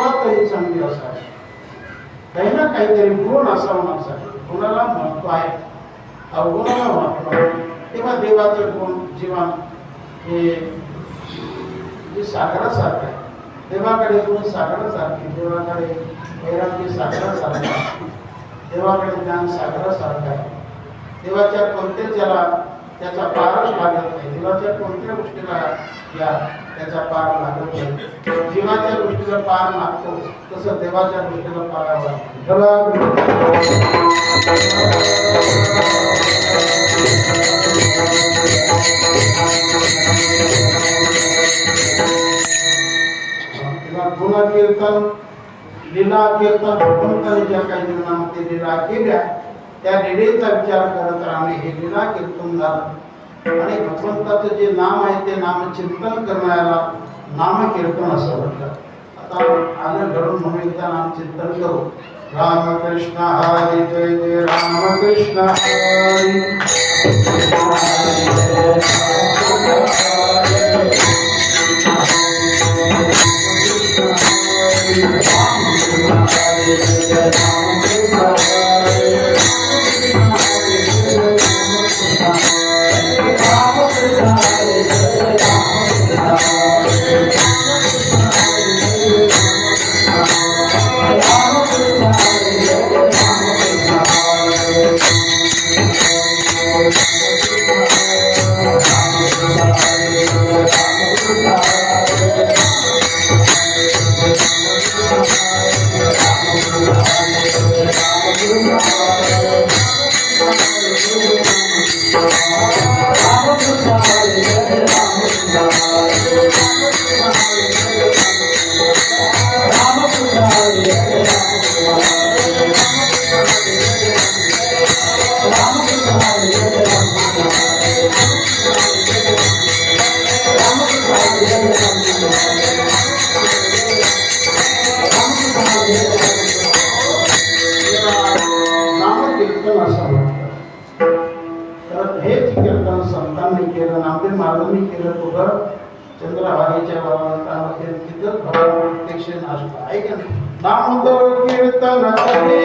सुरुवात तरी चांगली असावी, काही ना काहीतरी गुण असावं माणसाला. गुणाला महत्व आहे, अवगुणाला महत्व आहे. तेव्हा देवाचं गुण जीवन हे सागरासारखं आहे. देवाकडे गुण सागरासारखे, देवाकडे वैराग्य सागरासारखं आहे, देवाकडे ज्ञान सागरासारखं आहे. देवाच्या कोणत्याच ज्याला त्याचा पारच लागत नाही, देवाच्या कोणत्या गोष्टीला त्याचा पार लागत नाही. जीवाच्या गोष्टीला पार लागतो तसं देवाच्या गोष्टीला पार लागतो. गुण कीर्तन लीला कीर्तन भगवंताने ज्या काही जीवनामध्ये लीला केल्या त्या लीलेचा विचार करत राहणे हे लीला कीर्तन झालं. आणि भगवंताचं जे नाम आहे ते नाम चिंतन करण्याला नाम कीर्तन असं म्हणतात. आता आलं घडून म्हणून एकदा नाम चिंतन करू. रामकृष्ण हरी जय जय रामकृष्ण हरी. महाराजांनी केलं पुढं चंद्रभागेच्या भगवंतामध्ये तिथं भगवान प्रत्यक्ष नाचतो आहे का नाही. नाम कीर्तन करे